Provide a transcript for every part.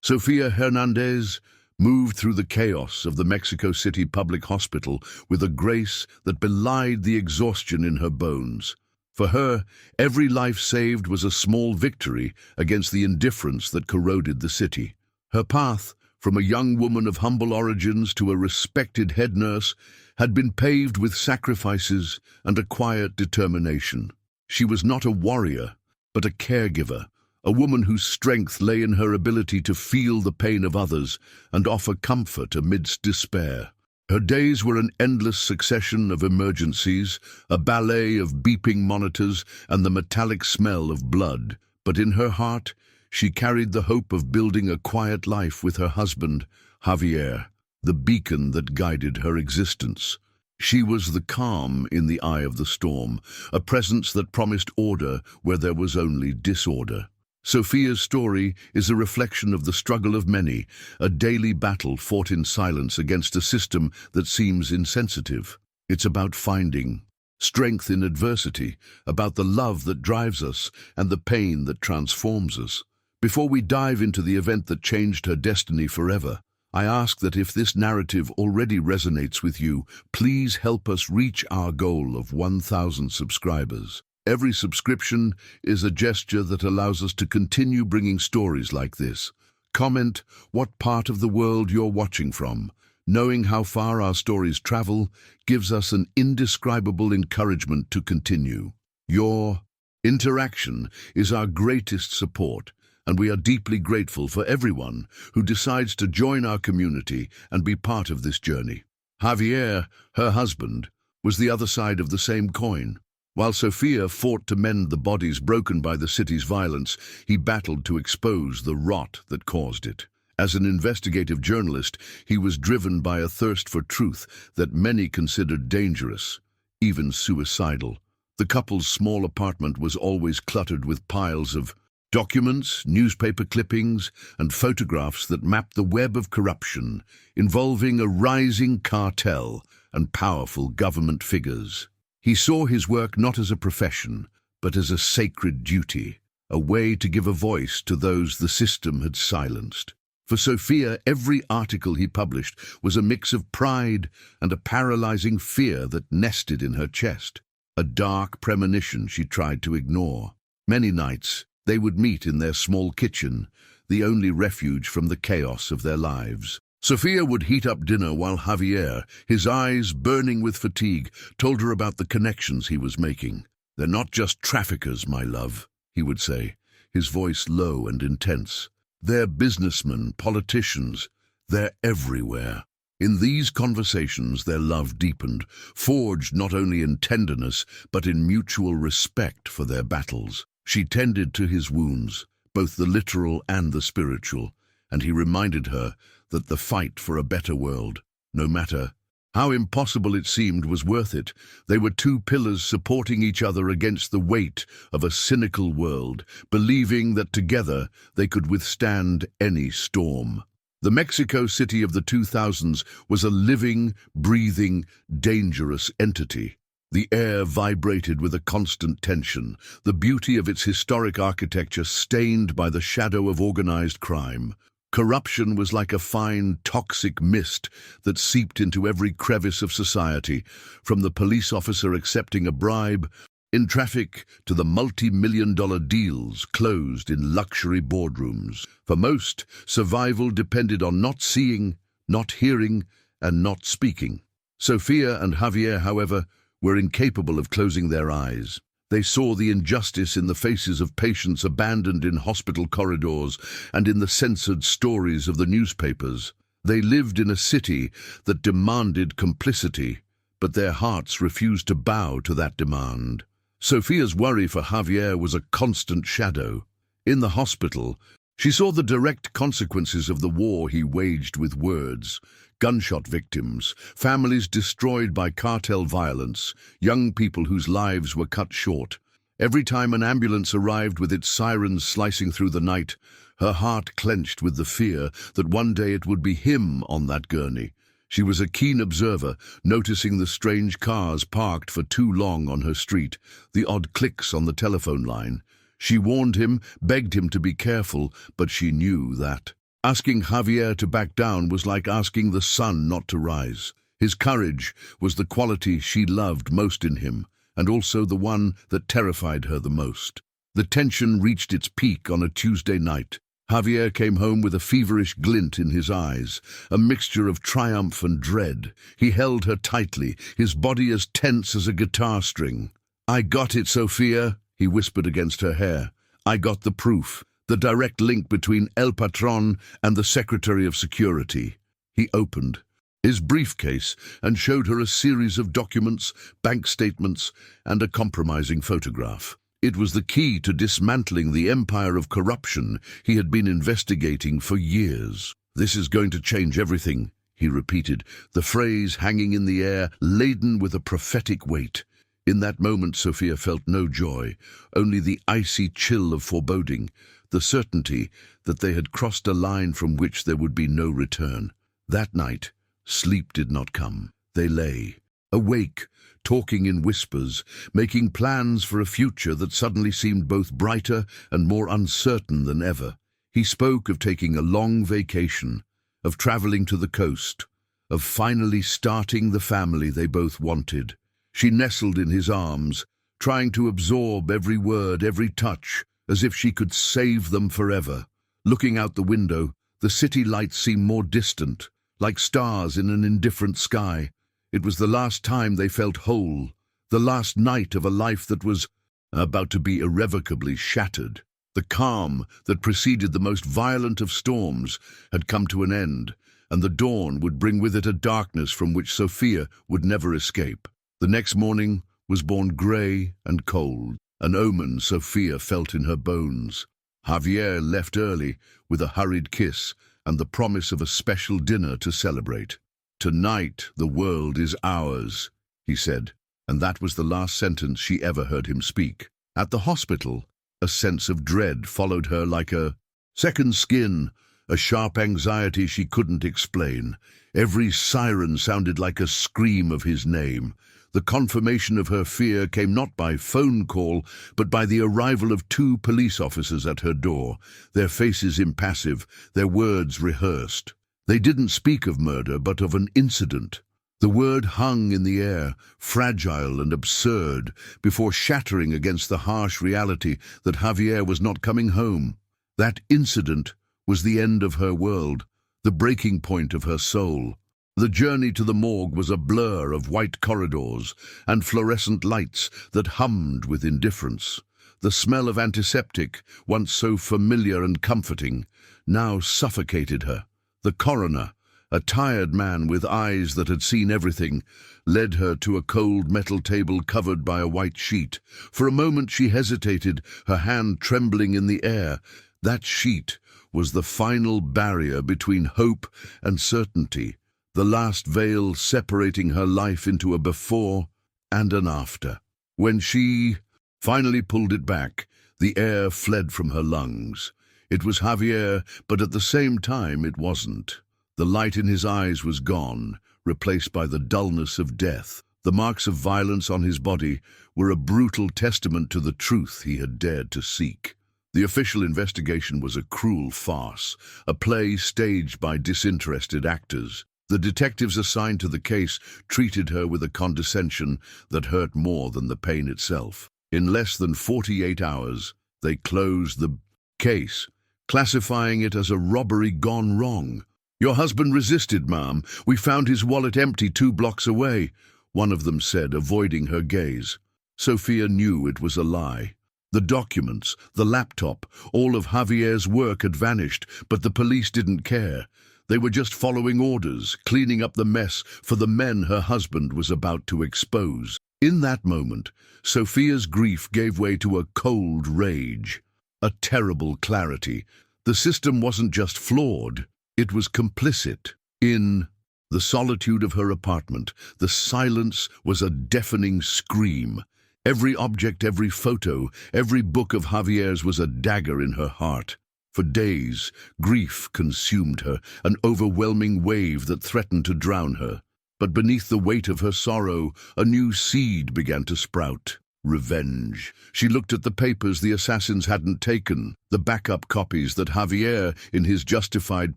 Sofía Hernández moved through the chaos of the Mexico City public hospital with a grace that belied the exhaustion in her bones. For her, every life saved was a small victory against the indifference that corroded the city. Her path, from a young woman of humble origins to a respected head nurse, had been paved with sacrifices and a quiet determination. She was not a warrior, but a caregiver, a woman whose strength lay in her ability to feel the pain of others and offer comfort amidst despair. Her days were an endless succession of emergencies, a ballet of beeping monitors and the metallic smell of blood. But in her heart, she carried the hope of building a quiet life with her husband, Javier, the beacon that guided her existence. She was the calm in the eye of the storm, a presence that promised order where there was only disorder. Sofia's story is a reflection of the struggle of many, a daily battle fought in silence against a system that seems insensitive. It's about finding strength in adversity, about the love that drives us and the pain that transforms us. Before we dive into the event that changed her destiny forever, I ask that if this narrative already resonates with you, please help us reach our goal of 1,000 subscribers. Every subscription is a gesture that allows us to continue bringing stories like this. Comment what part of the world you're watching from. Knowing how far our stories travel gives us an indescribable encouragement to continue. Your interaction is our greatest support, and we are deeply grateful for everyone who decides to join our community and be part of this journey. Javier, her husband, was the other side of the same coin. While Sofía fought to mend the bodies broken by the city's violence, he battled to expose the rot that caused it. As an investigative journalist, he was driven by a thirst for truth that many considered dangerous, even suicidal. The couple's small apartment was always cluttered with piles of documents, newspaper clippings, and photographs that mapped the web of corruption involving a rising cartel and powerful government figures. He saw his work not as a profession, but as a sacred duty, a way to give a voice to those the system had silenced. For Sofía, every article he published was a mix of pride and a paralyzing fear that nested in her chest, a dark premonition she tried to ignore. Many nights, they would meet in their small kitchen, the only refuge from the chaos of their lives. Sofía would heat up dinner while Javier, his eyes burning with fatigue, told her about the connections he was making. "They're not just traffickers, my love," he would say, his voice low and intense. "They're businessmen, politicians. They're everywhere." In these conversations, their love deepened, forged not only in tenderness, but in mutual respect for their battles. She tended to his wounds, both the literal and the spiritual, and he reminded her that the fight for a better world, no matter how impossible it seemed, was worth it. They were two pillars supporting each other against the weight of a cynical world, believing that together they could withstand any storm. The Mexico City of the 2000s was a living, breathing, dangerous entity. The air vibrated with a constant tension, the beauty of its historic architecture stained by the shadow of organized crime. Corruption was like a fine, toxic mist that seeped into every crevice of society, from the police officer accepting a bribe in traffic to the multi-million-dollar deals closed in luxury boardrooms. For most, survival depended on not seeing, not hearing, and not speaking. Sofía and Javier, however, were incapable of closing their eyes. They saw the injustice in the faces of patients abandoned in hospital corridors and in the censored stories of the newspapers. They lived in a city that demanded complicity, but their hearts refused to bow to that demand. Sofía's worry for Javier was a constant shadow. In the hospital, she saw the direct consequences of the war he waged with words. Gunshot victims, families destroyed by cartel violence, young people whose lives were cut short. Every time an ambulance arrived with its sirens slicing through the night, her heart clenched with the fear that one day it would be him on that gurney. She was a keen observer, noticing the strange cars parked for too long on her street, the odd clicks on the telephone line. She warned him, begged him to be careful, but she knew that Asking Javier to back down was like asking the sun not to rise. His courage was the quality she loved most in him, and also the one that terrified her the most. The tension reached its peak on a Tuesday night. Javier came home with a feverish glint in his eyes, a mixture of triumph and dread. He held her tightly, his body as tense as a guitar string. "I got it, Sofía," he whispered against her hair. "I got the proof, the direct link between El Patron and the Secretary of Security." He opened his briefcase and showed her a series of documents, bank statements, and a compromising photograph. It was the key to dismantling the empire of corruption he had been investigating for years. "This is going to change everything," he repeated, the phrase hanging in the air, laden with a prophetic weight. In that moment, Sofía felt no joy, only the icy chill of foreboding, the certainty that they had crossed a line from which there would be no return. That night, sleep did not come. They lay, awake, talking in whispers, making plans for a future that suddenly seemed both brighter and more uncertain than ever. He spoke of taking a long vacation, of traveling to the coast, of finally starting the family they both wanted. She nestled in his arms, trying to absorb every word, every touch, as if she could save them forever. Looking out the window, the city lights seemed more distant, like stars in an indifferent sky. It was the last time they felt whole, the last night of a life that was about to be irrevocably shattered. The calm that preceded the most violent of storms had come to an end, and the dawn would bring with it a darkness from which Sofía would never escape. The next morning was born grey and cold, an omen Sofía felt in her bones. Javier left early with a hurried kiss and the promise of a special dinner to celebrate. "Tonight the world is ours," he said, and that was the last sentence she ever heard him speak. At the hospital, a sense of dread followed her like a second skin, a sharp anxiety she couldn't explain. Every siren sounded like a scream of his name. The confirmation of her fear came not by phone call, but by the arrival of 2 police officers at her door, their faces impassive, their words rehearsed. They didn't speak of murder, but of an incident. The word hung in the air, fragile and absurd, before shattering against the harsh reality that Javier was not coming home. That incident was the end of her world, the breaking point of her soul. The journey to the morgue was a blur of white corridors and fluorescent lights that hummed with indifference. The smell of antiseptic, once so familiar and comforting, now suffocated her. The coroner, a tired man with eyes that had seen everything, led her to a cold metal table covered by a white sheet. For a moment she hesitated, her hand trembling in the air. That sheet was the final barrier between hope and certainty, the last veil separating her life into a before and an after. When she finally pulled it back, the air fled from her lungs. It was Javier, but at the same time it wasn't. The light in his eyes was gone, replaced by the dullness of death. The marks of violence on his body were a brutal testament to the truth he had dared to seek. The official investigation was a cruel farce, a play staged by disinterested actors. The detectives assigned to the case treated her with a condescension that hurt more than the pain itself. In less than 48 hours, they closed the case, classifying it as a robbery gone wrong. "Your husband resisted, ma'am. We found his wallet empty 2 blocks away," one of them said, avoiding her gaze. Sofía knew it was a lie. The documents, the laptop, all of Javier's work had vanished, but the police didn't care. They were just following orders, cleaning up the mess for the men her husband was about to expose. In that moment, Sofía's grief gave way to a cold rage, a terrible clarity. The system wasn't just flawed, it was complicit. In the solitude of her apartment, the silence was a deafening scream. Every object, every photo, every book of Javier's was a dagger in her heart. For days, grief consumed her, an overwhelming wave that threatened to drown her. But beneath the weight of her sorrow, a new seed began to sprout. Revenge. She looked at the papers the assassins hadn't taken, the backup copies that Javier, in his justified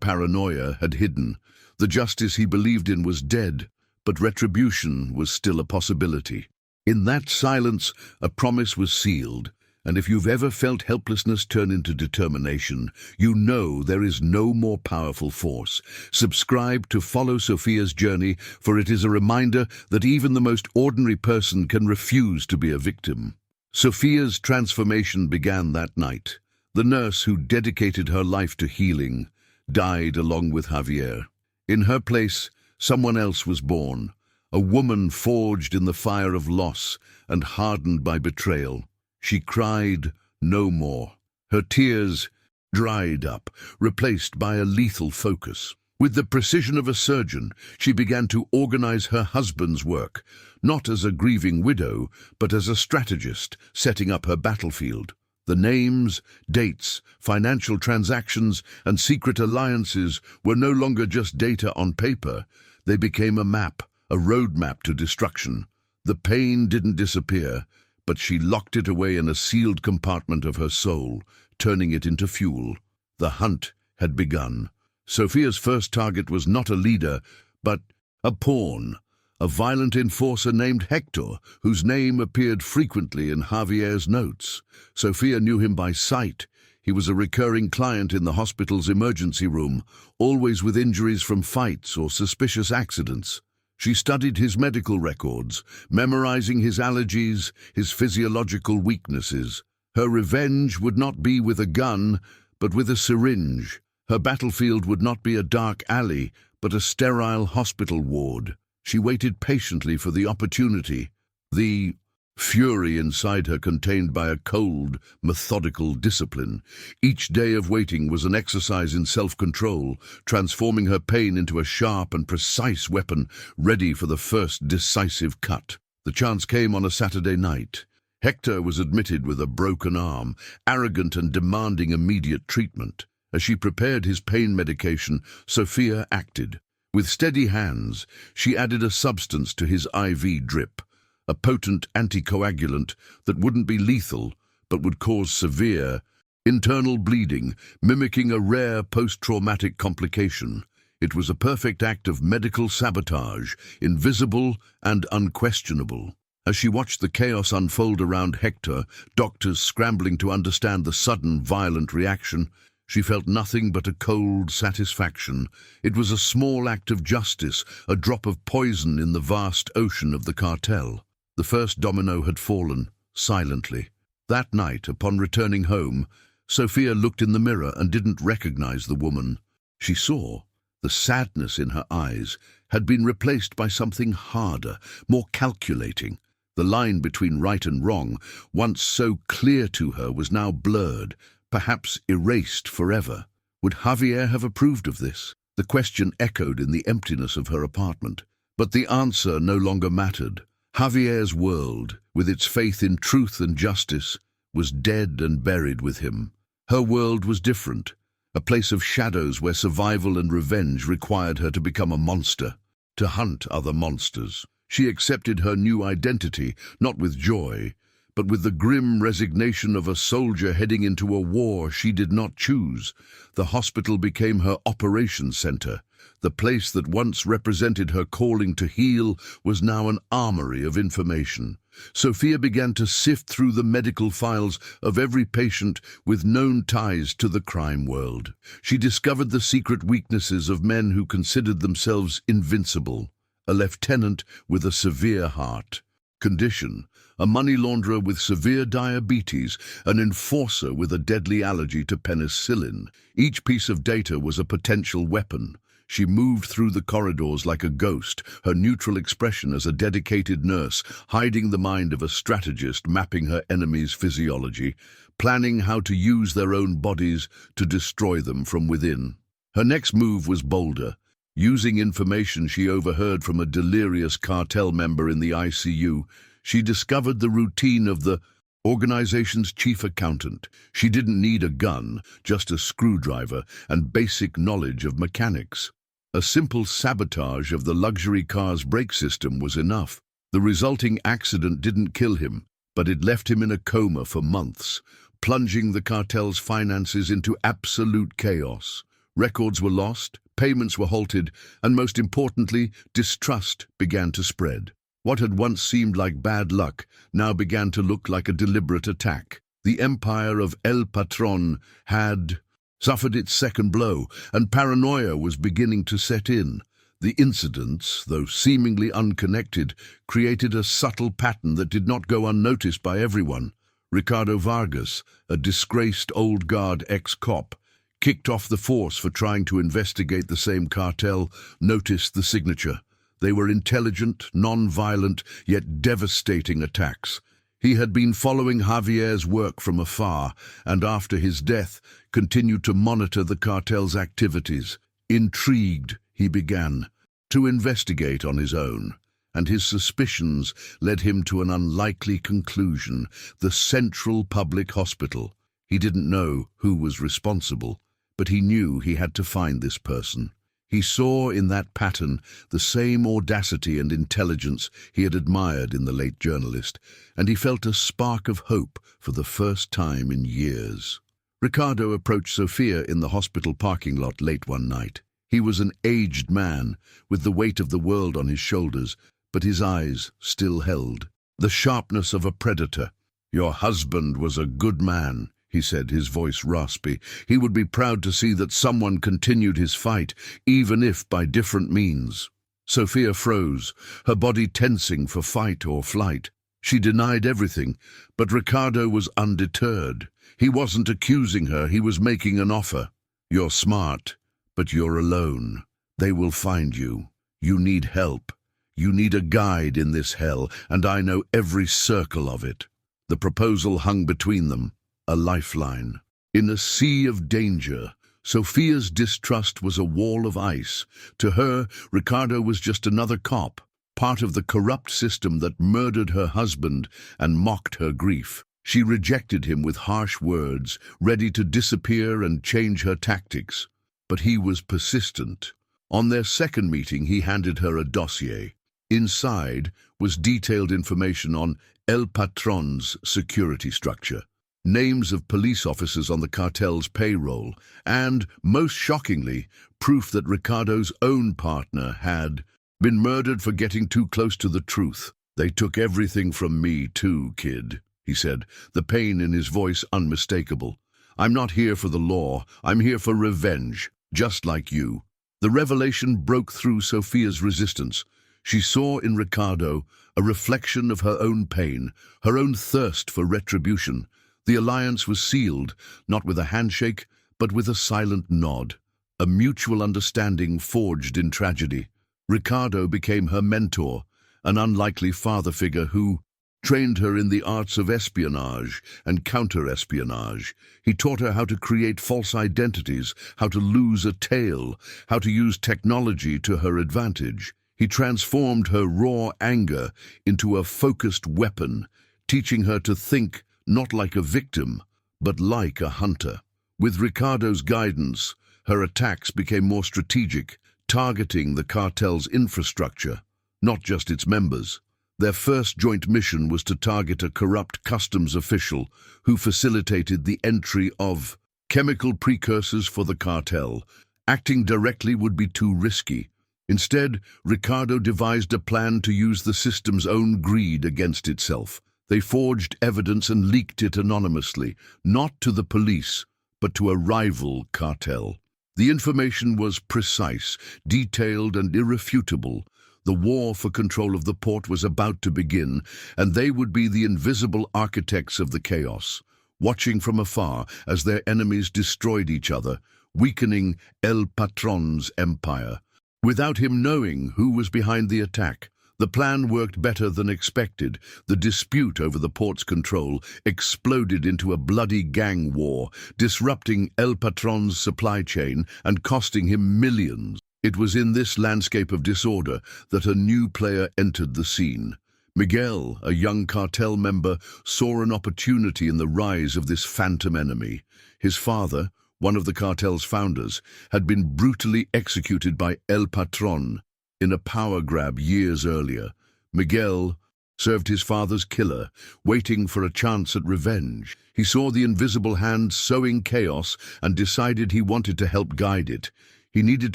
paranoia, had hidden. The justice he believed in was dead, but retribution was still a possibility. In that silence, a promise was sealed, and if you've ever felt helplessness turn into determination, you know there is no more powerful force. Subscribe to follow Sofia's journey, for it is a reminder that even the most ordinary person can refuse to be a victim. Sofia's transformation began that night. The nurse who dedicated her life to healing died along with Javier. In her place, someone else was born, a woman forged in the fire of loss and hardened by betrayal. She cried no more. Her tears dried up, replaced by a lethal focus. With the precision of a surgeon, she began to organize her husband's work, not as a grieving widow, but as a strategist, setting up her battlefield. The names, dates, financial transactions, and secret alliances were no longer just data on paper. They became a map, a roadmap to destruction. The pain didn't disappear, but she locked it away in a sealed compartment of her soul, turning it into fuel. The hunt had begun. Sofia's first target was not a leader, but a pawn, a violent enforcer named Hector, whose name appeared frequently in Javier's notes. Sofia knew him by sight. He was a recurring client in the hospital's emergency room, always with injuries from fights or suspicious accidents. She studied his medical records, memorizing his allergies, his physiological weaknesses. Her revenge would not be with a gun, but with a syringe. Her battlefield would not be a dark alley, but a sterile hospital ward. She waited patiently for the opportunity. The fury inside her contained by a cold, methodical discipline. Each day of waiting was an exercise in self-control, transforming her pain into a sharp and precise weapon, ready for the first decisive cut. The chance came on a Saturday night. Hector was admitted with a broken arm, arrogant and demanding immediate treatment. As she prepared his pain medication, Sofia acted. With steady hands, she added a substance to his IV drip, a potent anticoagulant that wouldn't be lethal, but would cause severe internal bleeding, mimicking a rare post-traumatic complication. It was a perfect act of medical sabotage, invisible and unquestionable. As she watched the chaos unfold around Hector, doctors scrambling to understand the sudden, violent reaction, she felt nothing but a cold satisfaction. It was a small act of justice, a drop of poison in the vast ocean of the cartel. The first domino had fallen, silently. That night, upon returning home, Sofia looked in the mirror and didn't recognize the woman. She saw the sadness in her eyes had been replaced by something harder, more calculating. The line between right and wrong, once so clear to her, was now blurred, perhaps erased forever. Would Javier have approved of this? The question echoed in the emptiness of her apartment. But the answer no longer mattered. Javier's world, with its faith in truth and justice, was dead and buried with him. Her world was different, a place of shadows where survival and revenge required her to become a monster, to hunt other monsters. She accepted her new identity, not with joy, but with the grim resignation of a soldier heading into a war she did not choose. The hospital became her operations center. The place that once represented her calling to heal was now an armory of information. Sofia began to sift through the medical files of every patient with known ties to the crime world. She discovered the secret weaknesses of men who considered themselves invincible. A lieutenant with a severe heart condition, a money launderer with severe diabetes, an enforcer with a deadly allergy to penicillin. Each piece of data was a potential weapon. She moved through the corridors like a ghost, her neutral expression as a dedicated nurse, hiding the mind of a strategist, mapping her enemy's physiology, planning how to use their own bodies to destroy them from within. Her next move was bolder. Using information she overheard from a delirious cartel member in the ICU, she discovered the routine of the organization's chief accountant. She didn't need a gun, just a screwdriver and basic knowledge of mechanics. A simple sabotage of the luxury car's brake system was enough. The resulting accident didn't kill him, but it left him in a coma for months, plunging the cartel's finances into absolute chaos. Records were lost, payments were halted, and most importantly, distrust began to spread. What had once seemed like bad luck now began to look like a deliberate attack. The empire of El Patron had suffered its second blow, and paranoia was beginning to set in. The incidents, though seemingly unconnected, created a subtle pattern that did not go unnoticed by everyone. Ricardo Vargas, a disgraced old guard ex-cop, kicked off the force for trying to investigate the same cartel, noticed the signature. They were intelligent, non-violent, yet devastating attacks. He had been following Javier's work from afar, and after his death, continued to monitor the cartel's activities. Intrigued, he began to investigate on his own, and his suspicions led him to an unlikely conclusion: the Central Public Hospital. He didn't know who was responsible, but he knew he had to find this person. He saw in that pattern the same audacity and intelligence he had admired in the late journalist, and he felt a spark of hope for the first time in years. Ricardo approached Sofía in the hospital parking lot late one night. He was an aged man, with the weight of the world on his shoulders, but his eyes still held the sharpness of a predator. "Your husband was a good man," he said, his voice raspy. "He would be proud to see that someone continued his fight, even if by different means." Sofía froze, her body tensing for fight or flight. She denied everything, but Ricardo was undeterred. He wasn't accusing her, he was making an offer. "You're smart, but you're alone. They will find you. You need help. You need a guide in this hell, and I know every circle of it." The proposal hung between them, a lifeline. In a sea of danger, Sofía's distrust was a wall of ice. To her, Ricardo was just another cop, part of the corrupt system that murdered her husband and mocked her grief. She rejected him with harsh words, ready to disappear and change her tactics. But he was persistent. On their second meeting, he handed her a dossier. Inside was detailed information on El Patron's security structure, names of police officers on the cartel's payroll, and, most shockingly, proof that Ricardo's own partner had been murdered for getting too close to the truth. "They took everything from me too, kid," he said, the pain in his voice unmistakable. "I'm not here for the law, I'm here for revenge, just like you." The revelation broke through Sofía's resistance. She saw in Ricardo a reflection of her own pain, her own thirst for retribution. The alliance was sealed, not with a handshake, but with a silent nod, a mutual understanding forged in tragedy. Ricardo became her mentor, an unlikely father figure who trained her in the arts of espionage and counter-espionage. He taught her how to create false identities, how to lose a tail, how to use technology to her advantage. He transformed her raw anger into a focused weapon, teaching her to think not like a victim, but like a hunter. With Ricardo's guidance, her attacks became more strategic, targeting the cartel's infrastructure, not just its members. Their first joint mission was to target a corrupt customs official who facilitated the entry of chemical precursors for the cartel. Acting directly would be too risky. Instead, Ricardo devised a plan to use the system's own greed against itself. They forged evidence and leaked it anonymously, not to the police, but to a rival cartel. The information was precise, detailed, and irrefutable. The war for control of the port was about to begin, and they would be the invisible architects of the chaos, watching from afar as their enemies destroyed each other, weakening El Patron's empire. Without him knowing who was behind the attack, the plan worked better than expected. The dispute over the port's control exploded into a bloody gang war, disrupting El Patron's supply chain and costing him millions. It was in this landscape of disorder that a new player entered the scene. Miguel, a young cartel member, saw an opportunity in the rise of this phantom enemy. His father, one of the cartel's founders, had been brutally executed by El Patron in a power grab years earlier. Miguel served his father's killer, waiting for a chance at revenge. He saw the invisible hand sowing chaos and decided he wanted to help guide it. He needed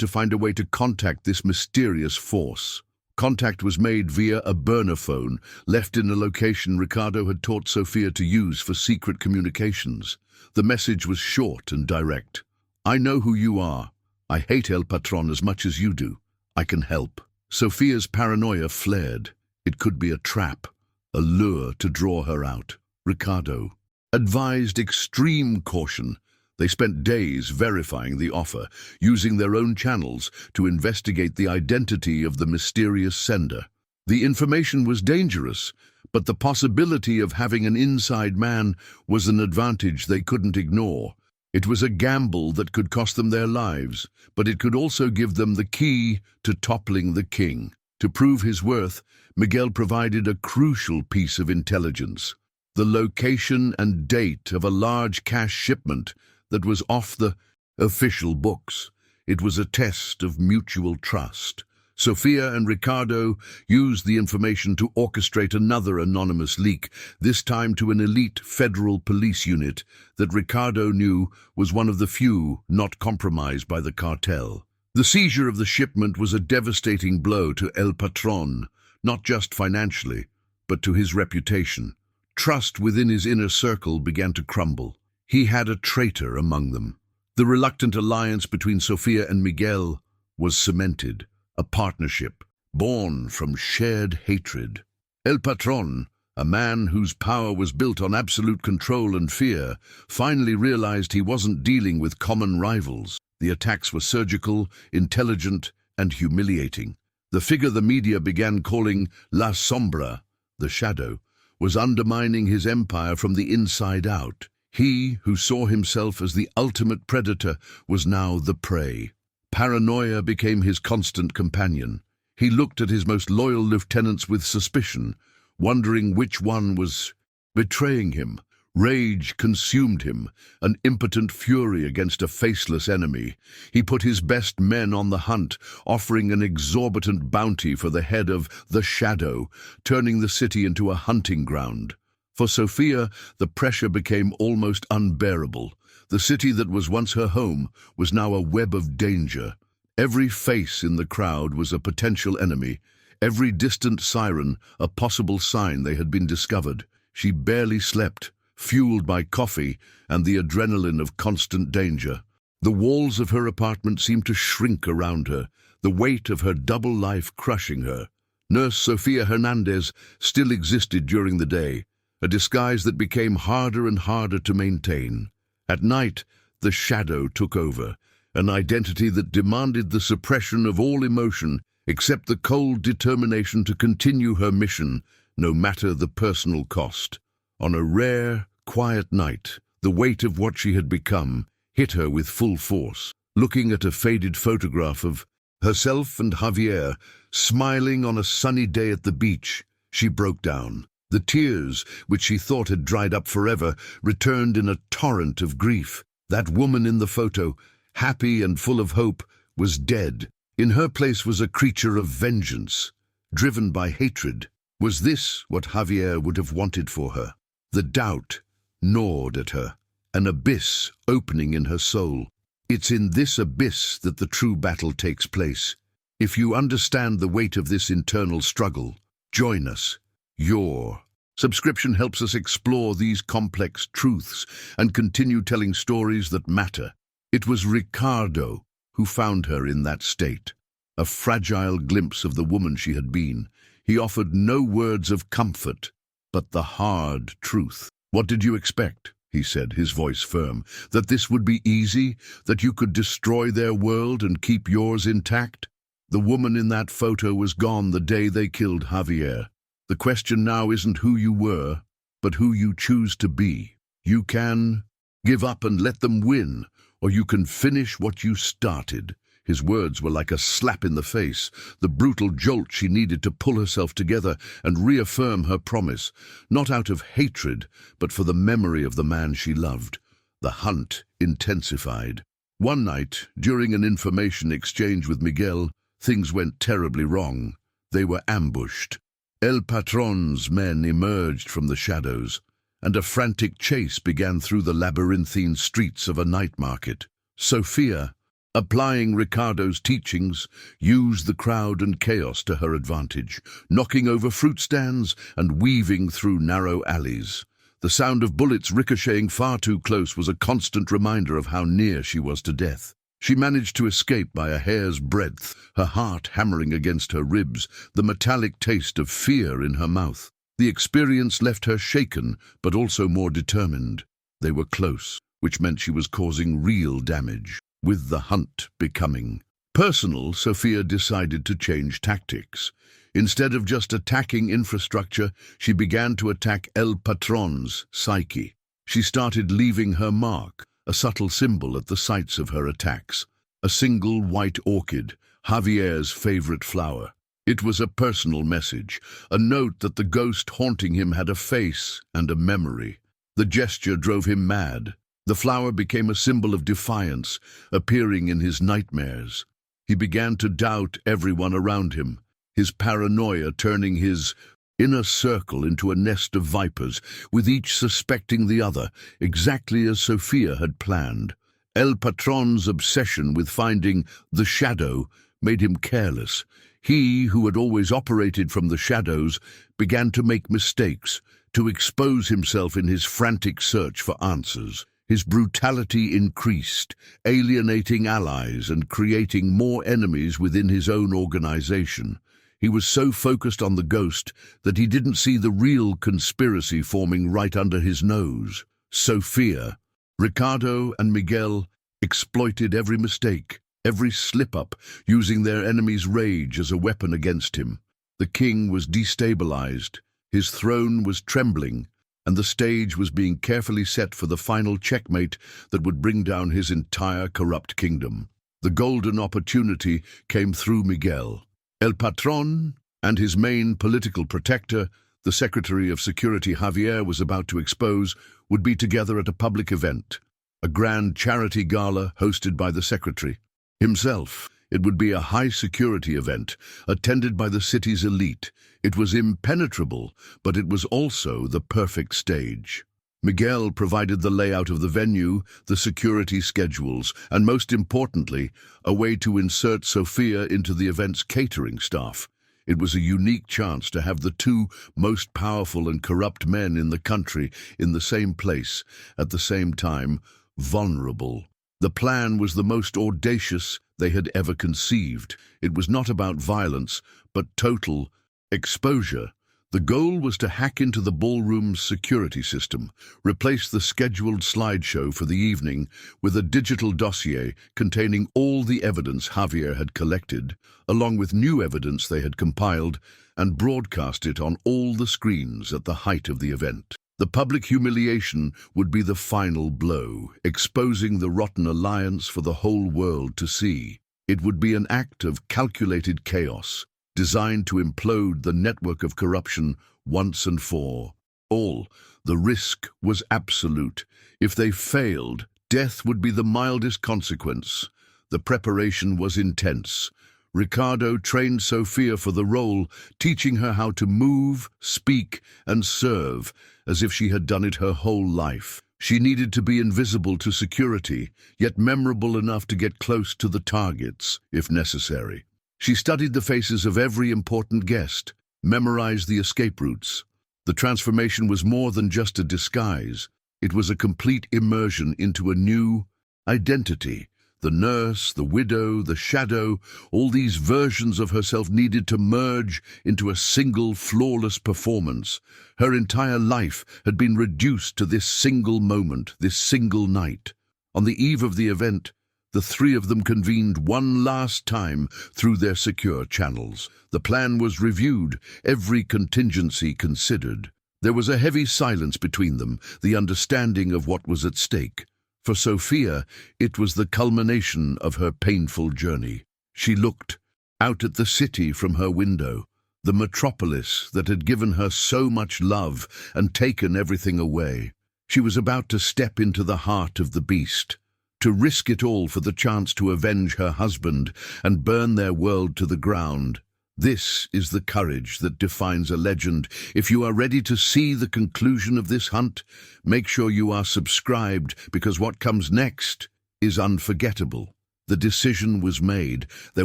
to find a way to contact this mysterious force. Contact was made via a burner phone, left in a location Ricardo had taught Sofia to use for secret communications. The message was short and direct. "I know who you are. I hate El Patron as much as you do. I can help." Sofia's paranoia flared. It could be a trap, a lure to draw her out. Ricardo advised extreme caution. They spent days verifying the offer, using their own channels to investigate the identity of the mysterious sender. The information was dangerous, but the possibility of having an inside man was an advantage they couldn't ignore. It was a gamble that could cost them their lives, but it could also give them the key to toppling the king. To prove his worth, Miguel provided a crucial piece of intelligence: the location and date of a large cash shipment that was off the official books. It was a test of mutual trust. Sofia and Ricardo used the information to orchestrate another anonymous leak, this time to an elite federal police unit that Ricardo knew was one of the few not compromised by the cartel. The seizure of the shipment was a devastating blow to El Patron, not just financially, but to his reputation. Trust within his inner circle began to crumble. He had a traitor among them. The reluctant alliance between Sofia and Miguel was cemented, a partnership born from shared hatred. El Patron, a man whose power was built on absolute control and fear, finally realized he wasn't dealing with common rivals. The attacks were surgical, intelligent, and humiliating. The figure the media began calling La Sombra, the shadow, was undermining his empire from the inside out. He, who saw himself as the ultimate predator, was now the prey. Paranoia became his constant companion. He looked at his most loyal lieutenants with suspicion, wondering which one was betraying him. Rage consumed him, an impotent fury against a faceless enemy. He put his best men on the hunt, offering an exorbitant bounty for the head of the Shadow, turning the city into a hunting ground. For Sofia, the pressure became almost unbearable. The city that was once her home was now a web of danger. Every face in the crowd was a potential enemy, every distant siren a possible sign they had been discovered. She barely slept, fueled by coffee and the adrenaline of constant danger. The walls of her apartment seemed to shrink around her, the weight of her double life crushing her. Nurse Sofía Hernández still existed during the day, a disguise that became harder and harder to maintain. At night, the shadow took over, an identity that demanded the suppression of all emotion except the cold determination to continue her mission, no matter the personal cost. On a rare, quiet night, the weight of what she had become hit her with full force. Looking at a faded photograph of herself and Javier smiling on a sunny day at the beach, she broke down. The tears, which she thought had dried up forever, returned in a torrent of grief. That woman in the photo, happy and full of hope, was dead. In her place was a creature of vengeance, driven by hatred. Was this what Javier would have wanted for her? The doubt gnawed at her, an abyss opening in her soul. It's in this abyss that the true battle takes place. If you understand the weight of this internal struggle, join us. Your subscription helps us explore these complex truths and continue telling stories that matter. It was Ricardo who found her in that state, a fragile glimpse of the woman she had been. He offered no words of comfort, but the hard truth. "What did you expect?" he said, his voice firm. "That this would be easy? That you could destroy their world and keep yours intact?" The woman in that photo was gone the day they killed Javier. The question now isn't who you were, but who you choose to be. You can give up and let them win, or you can finish what you started. His words were like a slap in the face, the brutal jolt she needed to pull herself together and reaffirm her promise, not out of hatred, but for the memory of the man she loved. The hunt intensified. One night, during an information exchange with Miguel, things went terribly wrong. They were ambushed. El Patron's men emerged from the shadows, and a frantic chase began through the labyrinthine streets of a night market. Sofía, applying Ricardo's teachings, used the crowd and chaos to her advantage, knocking over fruit stands and weaving through narrow alleys. The sound of bullets ricocheting far too close was a constant reminder of how near she was to death. She managed to escape by a hair's breadth, her heart hammering against her ribs, the metallic taste of fear in her mouth. The experience left her shaken, but also more determined. They were close, which meant she was causing real damage. With the hunt becoming personal, Sofía decided to change tactics. Instead of just attacking infrastructure, she began to attack El Patron's psyche. She started leaving her mark, a subtle symbol at the sites of her attacks. A single white orchid, Javier's favorite flower. It was a personal message, a note that the ghost haunting him had a face and a memory. The gesture drove him mad. The flower became a symbol of defiance, appearing in his nightmares. He began to doubt everyone around him, his paranoia turning his inner circle into a nest of vipers, with each suspecting the other, exactly as Sofía had planned. El Patron's obsession with finding the shadow made him careless. He, who had always operated from the shadows, began to make mistakes, to expose himself in his frantic search for answers. His brutality increased, alienating allies and creating more enemies within his own organization. He was so focused on the ghost that he didn't see the real conspiracy forming right under his nose. Sofía, Ricardo and Miguel exploited every mistake, every slip-up, using their enemy's rage as a weapon against him. The king was destabilized, his throne was trembling, and the stage was being carefully set for the final checkmate that would bring down his entire corrupt kingdom. The golden opportunity came through Miguel. El Patron and his main political protector, the Secretary of Security Javier was about to expose, would be together at a public event, a grand charity gala hosted by the Secretary himself. It would be a high-security event, attended by the city's elite. It was impenetrable, but it was also the perfect stage. Miguel provided the layout of the venue, the security schedules, and most importantly, a way to insert Sofía into the event's catering staff. It was a unique chance to have the two most powerful and corrupt men in the country in the same place, at the same time, vulnerable. The plan was the most audacious they had ever conceived. It was not about violence, but total exposure. The goal was to hack into the ballroom's security system, replace the scheduled slideshow for the evening with a digital dossier containing all the evidence Javier had collected, along with new evidence they had compiled, and broadcast it on all the screens at the height of the event. The public humiliation would be the final blow, exposing the rotten alliance for the whole world to see. It would be an act of calculated chaos, designed to implode the network of corruption once and for all. The risk was absolute. If they failed, death would be the mildest consequence. The preparation was intense. Ricardo trained Sofía for the role, teaching her how to move, speak, and serve, as if she had done it her whole life. She needed to be invisible to security, yet memorable enough to get close to the targets, if necessary. She studied the faces of every important guest, memorized the escape routes. The transformation was more than just a disguise. It was a complete immersion into a new identity. The nurse, the widow, the shadow, all these versions of herself needed to merge into a single flawless performance. Her entire life had been reduced to this single moment, this single night. On the eve of the event, the three of them convened one last time through their secure channels. The plan was reviewed, every contingency considered. There was a heavy silence between them, the understanding of what was at stake. For Sofía, it was the culmination of her painful journey. She looked out at the city from her window, the metropolis that had given her so much love and taken everything away. She was about to step into the heart of the beast, to risk it all for the chance to avenge her husband and burn their world to the ground. This is the courage that defines a legend. If you are ready to see the conclusion of this hunt, make sure you are subscribed, because what comes next is unforgettable. The decision was made. There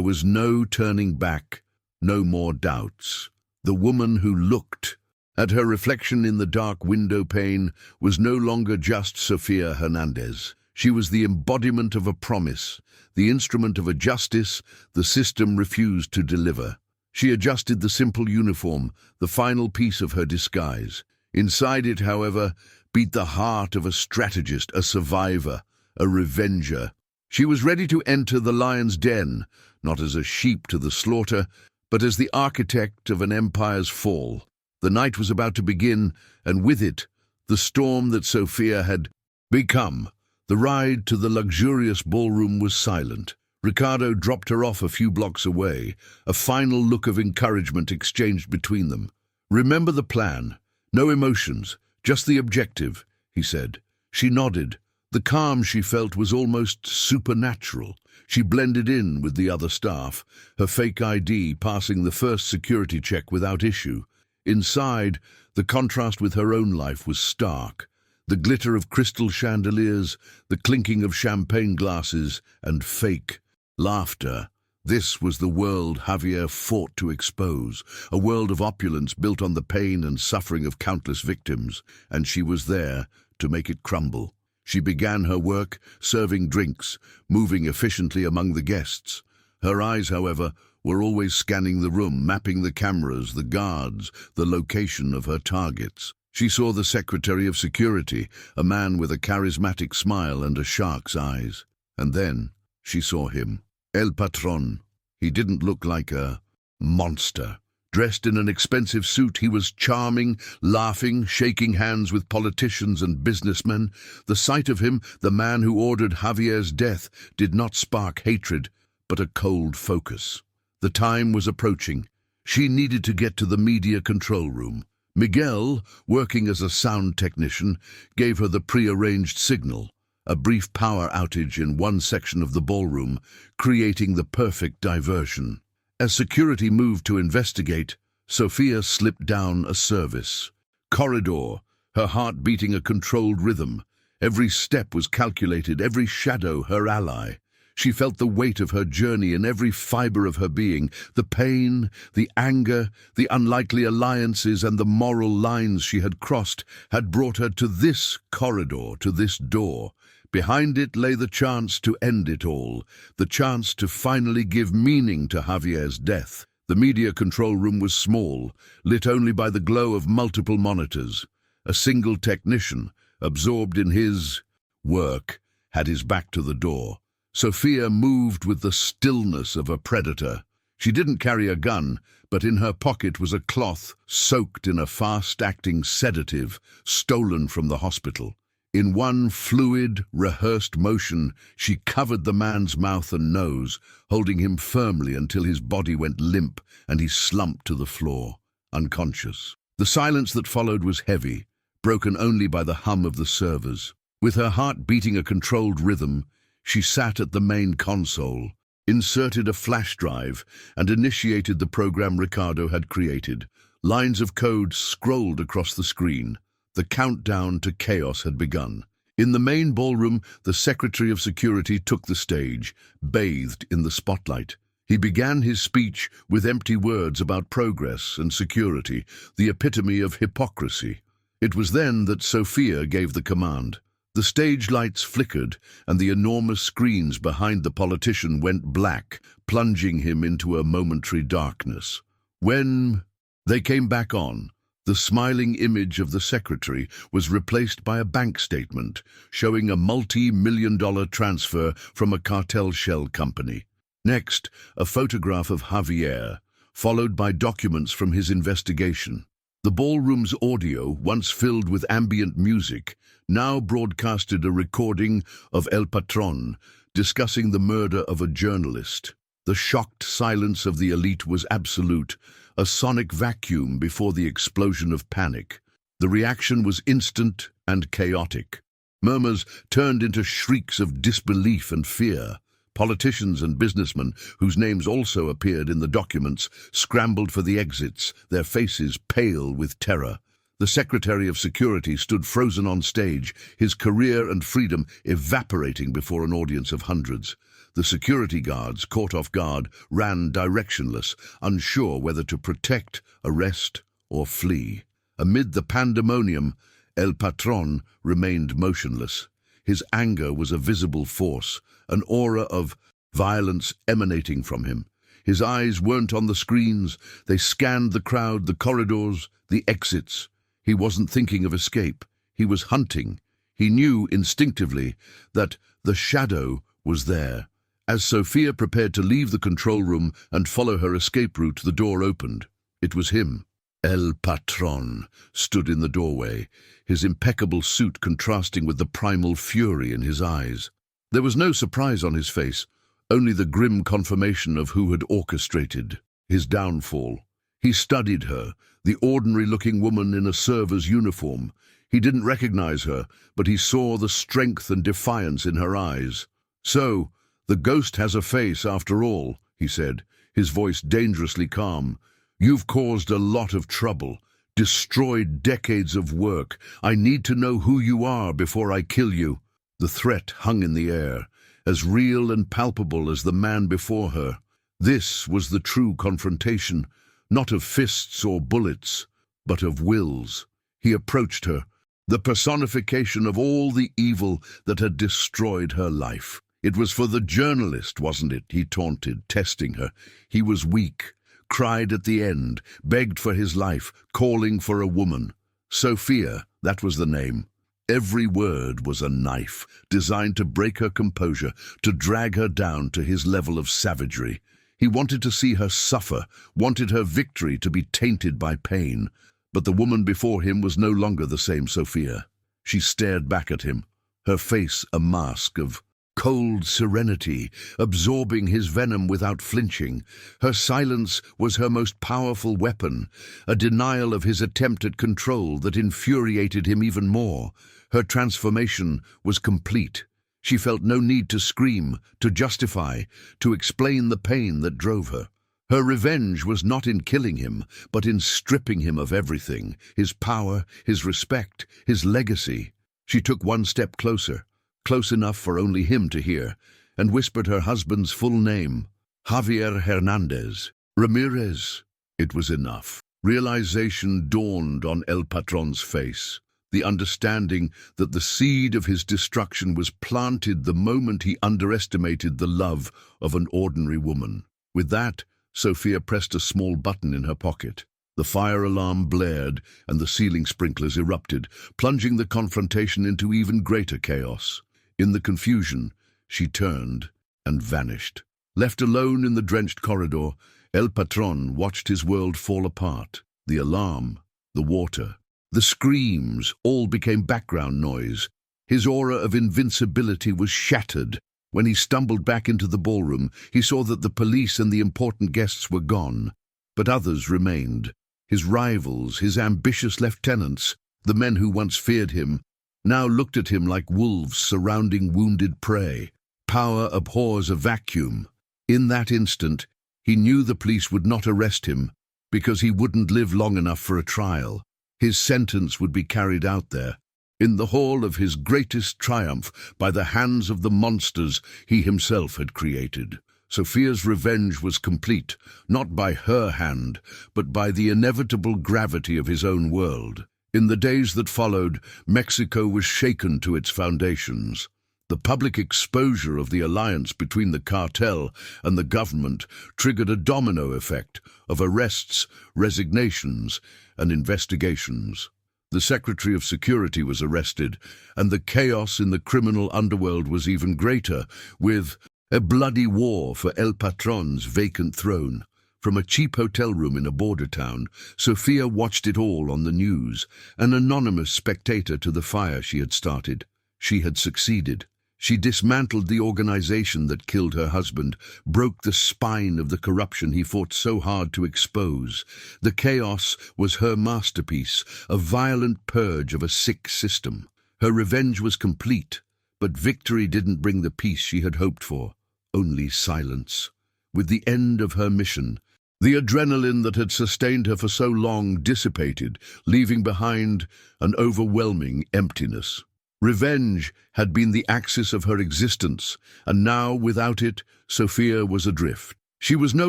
was no turning back, no more doubts. The woman who looked at her reflection in the dark window pane was no longer just Sofía Hernández. She was the embodiment of a promise, the instrument of a justice the system refused to deliver. She adjusted the simple uniform, the final piece of her disguise. Inside it, however, beat the heart of a strategist, a survivor, a revenger. She was ready to enter the lion's den, not as a sheep to the slaughter, but as the architect of an empire's fall. The night was about to begin, and with it, the storm that Sofía had become. The ride to the luxurious ballroom was silent. Ricardo dropped her off a few blocks away, a final look of encouragement exchanged between them. "Remember the plan. No emotions, just the objective," he said. She nodded. The calm she felt was almost supernatural. She blended in with the other staff, her fake ID passing the first security check without issue. Inside, the contrast with her own life was stark. The glitter of crystal chandeliers, the clinking of champagne glasses, and fake laughter. This was the world Javier fought to expose, a world of opulence built on the pain and suffering of countless victims, and she was there to make it crumble. She began her work, serving drinks, moving efficiently among the guests. Her eyes, however, were always scanning the room, mapping the cameras, the guards, the location of her targets. She saw the Secretary of Security, a man with a charismatic smile and a shark's eyes. And then she saw him. El Patron. He didn't look like a monster. Dressed in an expensive suit, he was charming, laughing, shaking hands with politicians and businessmen. The sight of him, the man who ordered Javier's death, did not spark hatred, but a cold focus. The time was approaching. She needed to get to the media control room. Miguel, working as a sound technician, gave her the prearranged signal. A brief power outage in one section of the ballroom, creating the perfect diversion. As security moved to investigate, Sofía slipped down a service corridor, her heart beating a controlled rhythm. Every step was calculated, every shadow her ally. She felt the weight of her journey in every fiber of her being, the pain, the anger, the unlikely alliances and the moral lines she had crossed had brought her to this corridor, to this door. Behind it lay the chance to end it all, the chance to finally give meaning to Javier's death. The media control room was small, lit only by the glow of multiple monitors. A single technician, absorbed in his work, had his back to the door. Sofía moved with the stillness of a predator. She didn't carry a gun, but in her pocket was a cloth soaked in a fast-acting sedative stolen from the hospital. In one fluid, rehearsed motion, she covered the man's mouth and nose, holding him firmly until his body went limp and he slumped to the floor, unconscious. The silence that followed was heavy, broken only by the hum of the servers. With her heart beating a controlled rhythm, she sat at the main console, inserted a flash drive, and initiated the program Ricardo had created. Lines of code scrolled across the screen. The countdown to chaos had begun. In the main ballroom, the Secretary of Security took the stage, bathed in the spotlight. He began his speech with empty words about progress and security, the epitome of hypocrisy. It was then that Sofía gave the command. The stage lights flickered, and the enormous screens behind the politician went black, plunging him into a momentary darkness. When they came back on, the smiling image of the secretary was replaced by a bank statement showing a multi-million-dollar transfer from a cartel shell company. Next, a photograph of Javier, followed by documents from his investigation. The ballroom's audio, once filled with ambient music, now broadcasted a recording of El Patron discussing the murder of a journalist. The shocked silence of the elite was absolute, a sonic vacuum before the explosion of panic. The reaction was instant and chaotic. Murmurs turned into shrieks of disbelief and fear. Politicians and businessmen, whose names also appeared in the documents, scrambled for the exits, their faces pale with terror. The Secretary of Security stood frozen on stage, his career and freedom evaporating before an audience of hundreds. The security guards, caught off guard, ran directionless, unsure whether to protect, arrest, or flee. Amid the pandemonium, El Patron remained motionless. His anger was a visible force, an aura of violence emanating from him. His eyes weren't on the screens. They scanned the crowd, the corridors, the exits. He wasn't thinking of escape. He was hunting. He knew instinctively that the shadow was there. As Sofía prepared to leave the control room and follow her escape route, the door opened. It was him. El Patron stood in the doorway, his impeccable suit contrasting with the primal fury in his eyes. There was no surprise on his face, only the grim confirmation of who had orchestrated his downfall. He studied her, the ordinary-looking woman in a server's uniform. He didn't recognize her, but he saw the strength and defiance in her eyes. "So, the ghost has a face after all," he said, his voice dangerously calm. "You've caused a lot of trouble, destroyed decades of work. I need to know who you are before I kill you." The threat hung in the air, as real and palpable as the man before her. This was the true confrontation, not of fists or bullets, but of wills. He approached her, the personification of all the evil that had destroyed her life. "It was for the journalist, wasn't it?" he taunted, testing her. He was weak, cried at the end, begged for his life, calling for a woman. Sofía, that was the name. Every word was a knife, designed to break her composure, to drag her down to his level of savagery. He wanted to see her suffer, wanted her victory to be tainted by pain. But the woman before him was no longer the same Sofía. She stared back at him, her face a mask of cold serenity, absorbing his venom without flinching. Her silence was her most powerful weapon, a denial of his attempt at control that infuriated him even more. Her transformation was complete. She felt no need to scream, to justify, to explain the pain that drove her. Her revenge was not in killing him, but in stripping him of everything, his power, his respect, his legacy. She took one step closer, close enough for only him to hear, and whispered her husband's full name, Javier Hernández. Ramirez. It was enough. Realization dawned on El Patron's face, the understanding that the seed of his destruction was planted the moment he underestimated the love of an ordinary woman. With that, Sofía pressed a small button in her pocket. The fire alarm blared and the ceiling sprinklers erupted, plunging the confrontation into even greater chaos. In the confusion, she turned and vanished. Left alone in the drenched corridor, El Patron watched his world fall apart. The alarm, the water, the screams all became background noise. His aura of invincibility was shattered. When he stumbled back into the ballroom, he saw that the police and the important guests were gone, but others remained. His rivals, his ambitious lieutenants, the men who once feared him, now looked at him like wolves surrounding wounded prey. Power abhors a vacuum. In that instant, he knew the police would not arrest him because he wouldn't live long enough for a trial. His sentence would be carried out there, in the hall of his greatest triumph, by the hands of the monsters he himself had created. Sofía's revenge was complete, not by her hand, but by the inevitable gravity of his own world. In the days that followed, Mexico was shaken to its foundations. The public exposure of the alliance between the cartel and the government triggered a domino effect of arrests, resignations, and investigations. The Secretary of Security was arrested, and the chaos in the criminal underworld was even greater, with a bloody war for El Patron's vacant throne. From a cheap hotel room in a border town, Sofía watched it all on the news, an anonymous spectator to the fire she had started. She had succeeded. She dismantled the organization that killed her husband, broke the spine of the corruption he fought so hard to expose. The chaos was her masterpiece, a violent purge of a sick system. Her revenge was complete, but victory didn't bring the peace she had hoped for. only silence. With the end of her mission, the adrenaline that had sustained her for so long dissipated, leaving behind an overwhelming emptiness. Revenge had been the axis of her existence, and now, without it, Sofía was adrift. She was no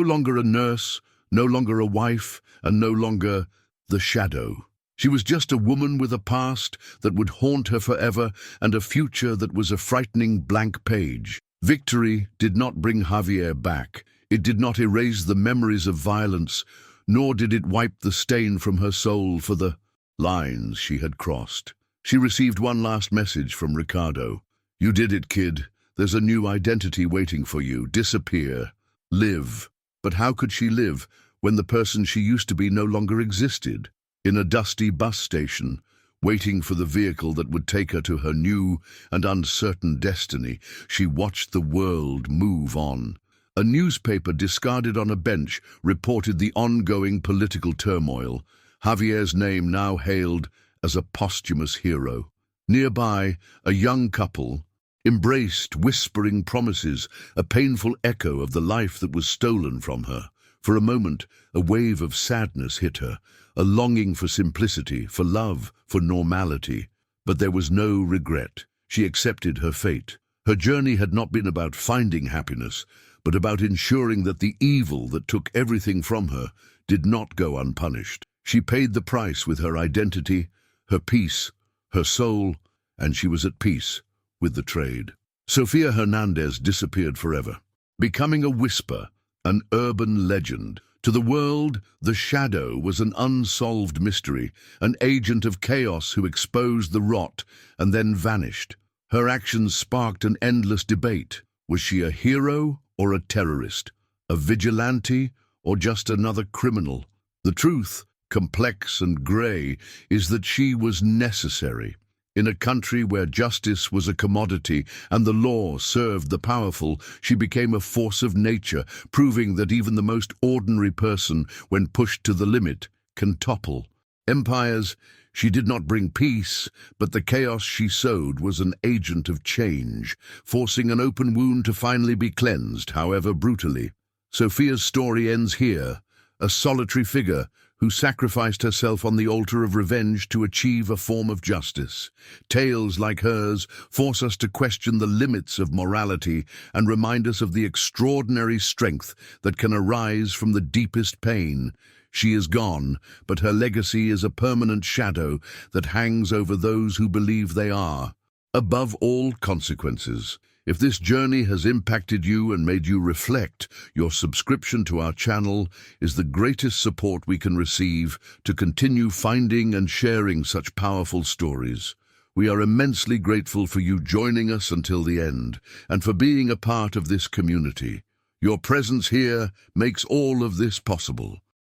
longer a nurse, no longer a wife, and no longer the shadow. She was just a woman with a past that would haunt her forever and a future that was a frightening blank page. Victory did not bring Javier back. It did not erase the memories of violence, nor did it wipe the stain from her soul for the lines she had crossed. She received one last message from Ricardo. "You did it, kid. There's a new identity waiting for you. Disappear. Live." But how could she live when the person she used to be no longer existed? In a dusty bus station, waiting for the vehicle that would take her to her new and uncertain destiny, she watched the world move on. A newspaper discarded on a bench reported the ongoing political turmoil. Javier's name now hailed as a posthumous hero. Nearby, a young couple embraced, whispering promises, a painful echo of the life that was stolen from her. For a moment, a wave of sadness hit her, a longing for simplicity, for love, for normality. But there was no regret. She accepted her fate. Her journey had not been about finding happiness, but about ensuring that the evil that took everything from her did not go unpunished. She paid the price with her identity, her peace, her soul, and she was at peace with the trade. Sofía Hernández disappeared forever, becoming a whisper, an urban legend. To the world, the shadow was an unsolved mystery, an agent of chaos who exposed the rot and then vanished. Her actions sparked an endless debate. Was she a hero or a terrorist, a vigilante or just another criminal? The truth, complex and grey, is that she was necessary. In a country where justice was a commodity and the law served the powerful, she became a force of nature, proving that even the most ordinary person, when pushed to the limit, can topple empires. She did not bring peace, but the chaos she sowed was an agent of change, forcing an open wound to finally be cleansed, however brutally. Sofía's story ends here, a solitary figure who sacrificed herself on the altar of revenge to achieve a form of justice. Tales like hers force us to question the limits of morality and remind us of the extraordinary strength that can arise from the deepest pain. She is gone, but her legacy is a permanent shadow that hangs over those who believe they are above all consequences. If this journey has impacted you and made you reflect, your subscription to our channel is the greatest support we can receive to continue finding and sharing such powerful stories. We are immensely grateful for you joining us until the end and for being a part of this community. Your presence here makes all of this possible.